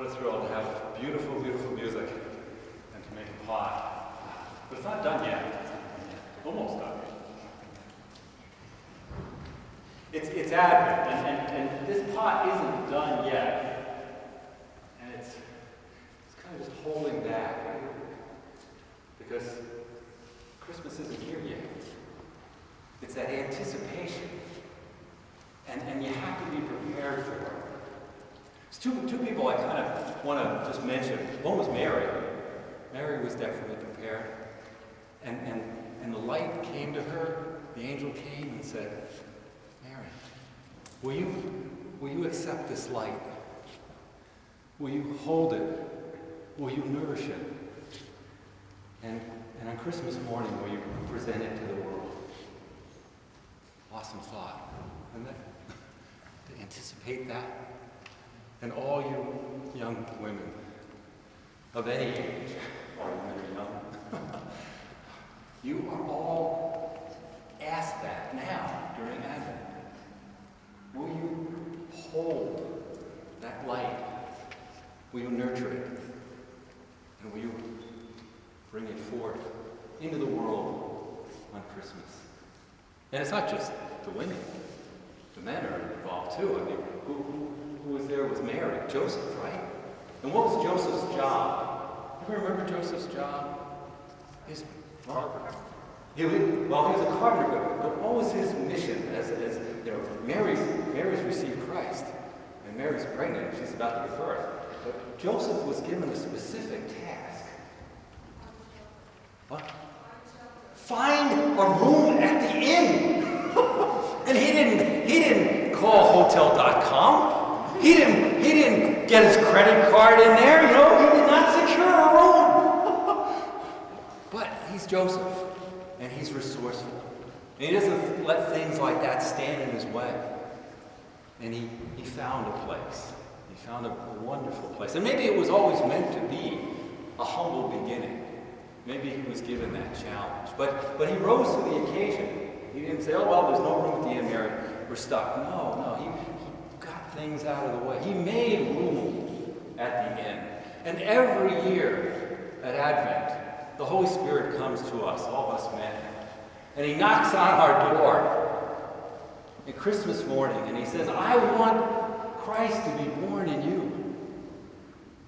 What a thrill to have beautiful, beautiful music and to make a pot. But it's not done yet. Almost done. It's Advent, and this pot isn't done yet. And it's kind of just holding back, right? Because Christmas isn't here yet. It's that anticipation. And you have to be prepared for it. There's two people I kind of want to just mention. One was Mary. Mary was definitely prepared. And the light came to her. The angel came and said, Mary, will you accept this light? Will you hold it? Will you nourish it? And on Christmas morning, will you present it to the world? Awesome thought, isn't it? To anticipate that. And all you young women of any age, all women are young, you are all asked that now during Advent. Will you hold that light? Will you nurture it? And will you bring it forth into the world on Christmas? And it's not just the women. The men are involved too. I mean, who was there was Mary, Joseph, right? And what was Joseph's job? You remember Joseph's job? His carpenter. He was a carpenter, but what was his mission? As you know, Mary's received Christ, and Mary's pregnant. She's about to give birth. But Joseph was given a specific task. What? Find a room at the inn. And he didn't call Hotel.com. He didn't get his credit card in there, you know, he did not secure a room. But he's Joseph, and he's resourceful. And he doesn't let things like that stand in his way. And he found a place. He found a wonderful place. And maybe it was always meant to be a humble beginning. Maybe he was given that challenge. But he rose to the occasion. He didn't say, oh, well, there's no room at the inn, Mary. We're stuck. No. He got things out of the way. He made room at the inn. And every year at Advent, the Holy Spirit comes to us, all of us men. And he knocks on our door at Christmas morning, and he says, I want Christ to be born in you.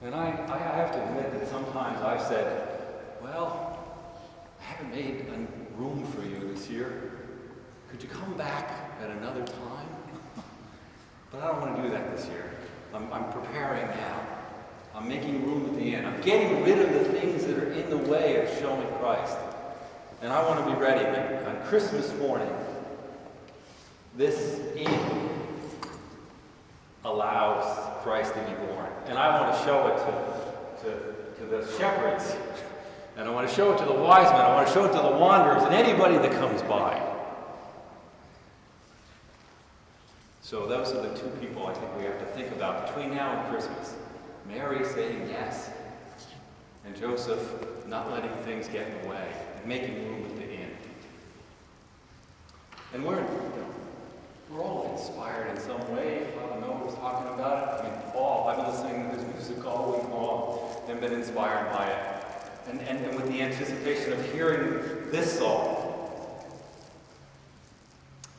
And I have to admit that sometimes I've said, well, I haven't made room for you this year. Could you come back at another time? But I don't want to do that this year. I'm preparing now. I'm making room at the end. I'm getting rid of the things that are in the way of showing Christ. And I want to be ready on Christmas morning. This inn allows Christ to be born. And I want to show it to the shepherds. And I want to show it to the wise men. I want to show it to the wanderers and anybody that comes by. So those are the two people I think we have to think about between now and Christmas. Mary saying yes, and Joseph not letting things get in the way, and making room at the inn. And we're all inspired in some way. Father Noah was talking about it. I mean, Paul, I've been listening to his music all week long and been inspired by it. And with the anticipation of hearing this song,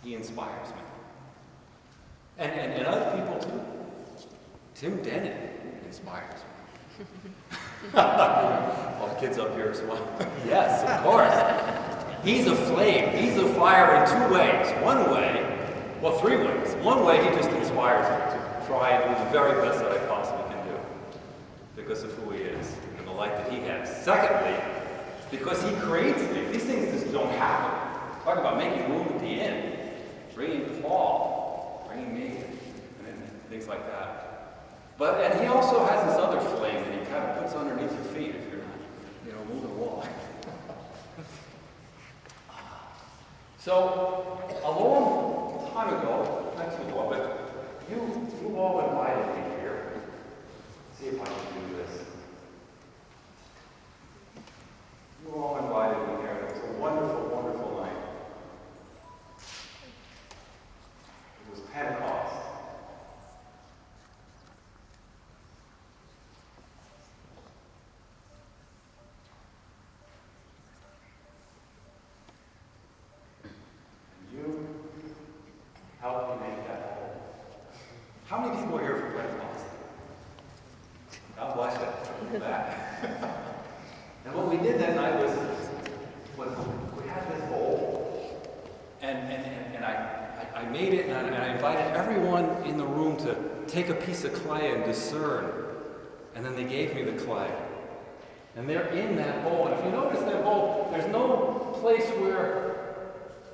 he inspires me. And other people too. Tim Dennett inspires me. All the kids up here as well. Yes, of course. He's a flame. He's a fire in two ways. One way, well, three ways. One way, he just inspires me to try and do the very best that I possibly can do because of who he is and the light that he has. Secondly, because he creates things. These things just don't happen. Talk about making room at the inn, bringing Paul, bringing me, and things like that. And he also has this other flame that he kind of puts underneath your feet if you're not, moving along. So, a long time ago, not too long, but you all invited me here. Let's see if I can do this. You all invited me here. It was a wonderful, wonderful night. It was Pentecost. How many people are here from Boston? God bless you. For that. And what we did that night was we had this bowl, and I made it, and I invited everyone in the room to take a piece of clay and discern. And then they gave me the clay. And they're in that bowl. And if you notice that bowl, there's no place where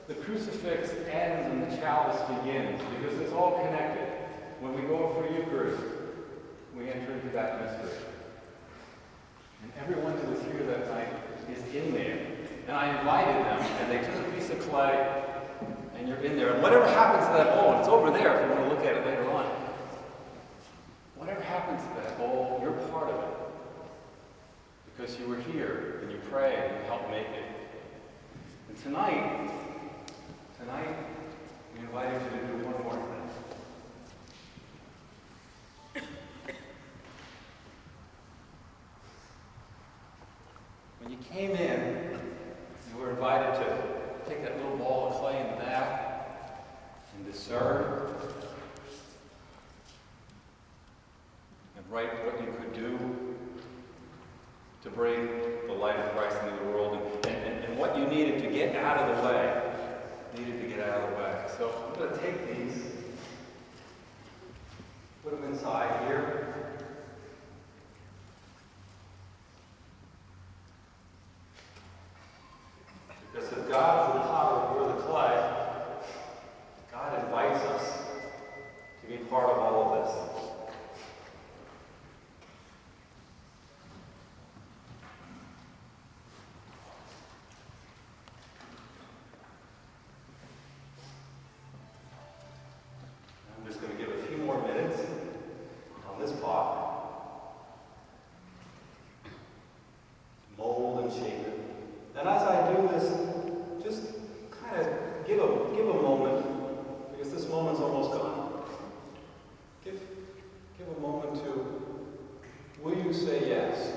the crucifix ends and the chalice begins, because it's all connected. When we go for Eucharist, we enter into that mystery. And everyone who was here that night is in there. And I invited them, and they took a piece of clay, and you're in there. And whatever happens to that bowl, and it's over there if you want to look at it later on. Whatever happens to that bowl, you're part of it. Because you were here, and you prayed, and you helped make it. And tonight, we invited you to do one more thing. When you came in, you were invited to take that little ball of clay in the back and discern and write what you could do to bring the light of Christ into the world, and what you needed to get out of the way. So I'm going to take these, put them inside here. Because if God is the potter, we're the clay, God invites us to be part of all of this. I'm just going to give a few more minutes on this pot. Mold and shape it. And as I do this, just kind of give a moment, because this moment's almost gone. Give a moment to, will you say yes?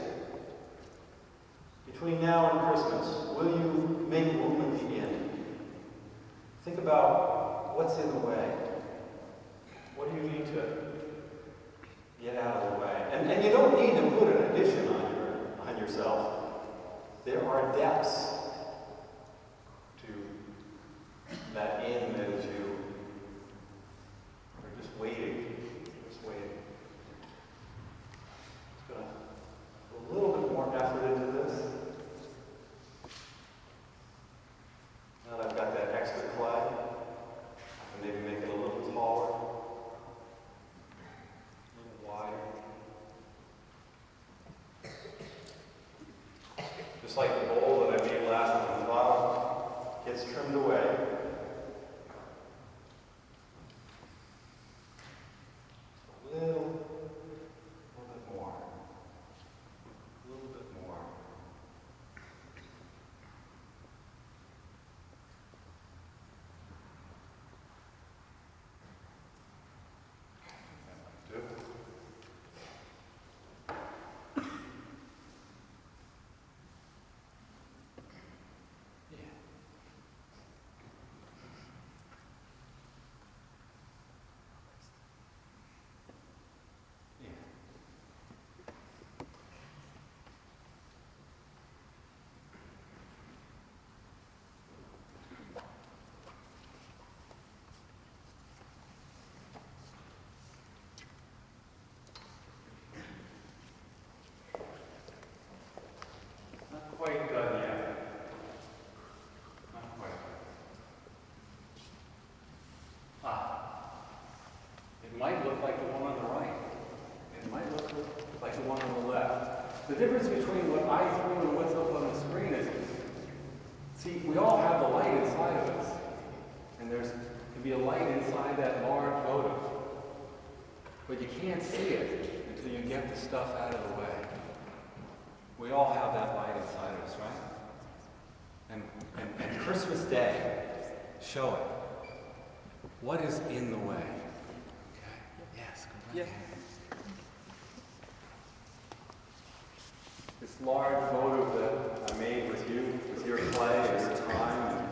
Between now and Christmas, will you make movement begin? Think about what's in the way. What do you need to get out of the way? And you don't need to put an addition on yourself. There are depths to that in that is you. We're just waiting. Just waiting. Just gonna put a little bit more effort into this. Now that I've got that extra clay, I can maybe make it a little taller, a little wider. Just like the bowl that I made last time, the bottom gets trimmed away. A little bit more. A little bit more. Do. Not quite done yet. Not quite. It might look like the one on the right. It might look like the one on the left. The difference between what I threw and what's up on the screen is, see, we all have the light inside of us. And there can be a light inside that large votive. But you can't see it until you get the stuff out of the way. We all have that light inside of us, right? And Christmas Day, show it. What is in the way? Okay. Yes, go right ahead. This large votive that I made with you, with your clay and your time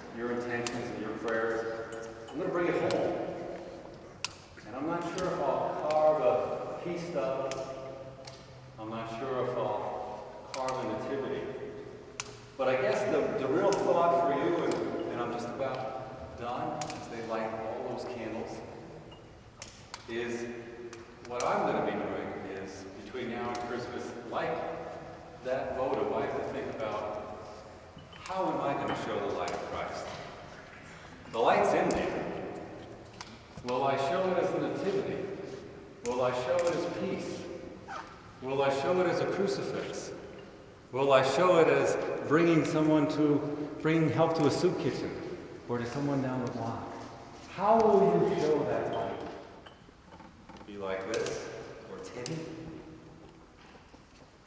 and your intentions and your prayers, I'm going to bring it home. And I'm not sure if I'll carve a pea stub. I'm not sure if I'll carve a nativity. But I guess the real thought for you, and I'm just about done, as they light all those candles, is what I'm going to be doing is, between now and Christmas, like that votive, I have to think about, how am I going to show the light of Christ? The light's in there. Will I show it as a nativity? Will I show it as peace? Will I show it as a crucifix? Will I show it as bringing help to a soup kitchen or to someone down the block? How will you show that light? Be like this, or tinny?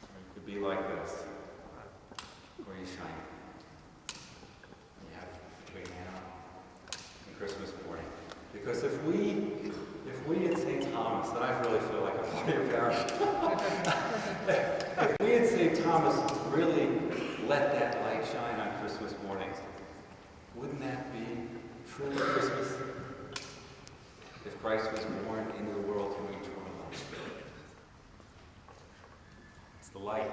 Or it could be like this, or you shine it. You have between now and Christmas morning. Because if we at St. Thomas, and I really feel like I'm part of your parish, if we at St. Thomas really let that light shine on Christmas mornings, wouldn't that be truly Christmas? If Christ was born into the world through eternal life. It's the light.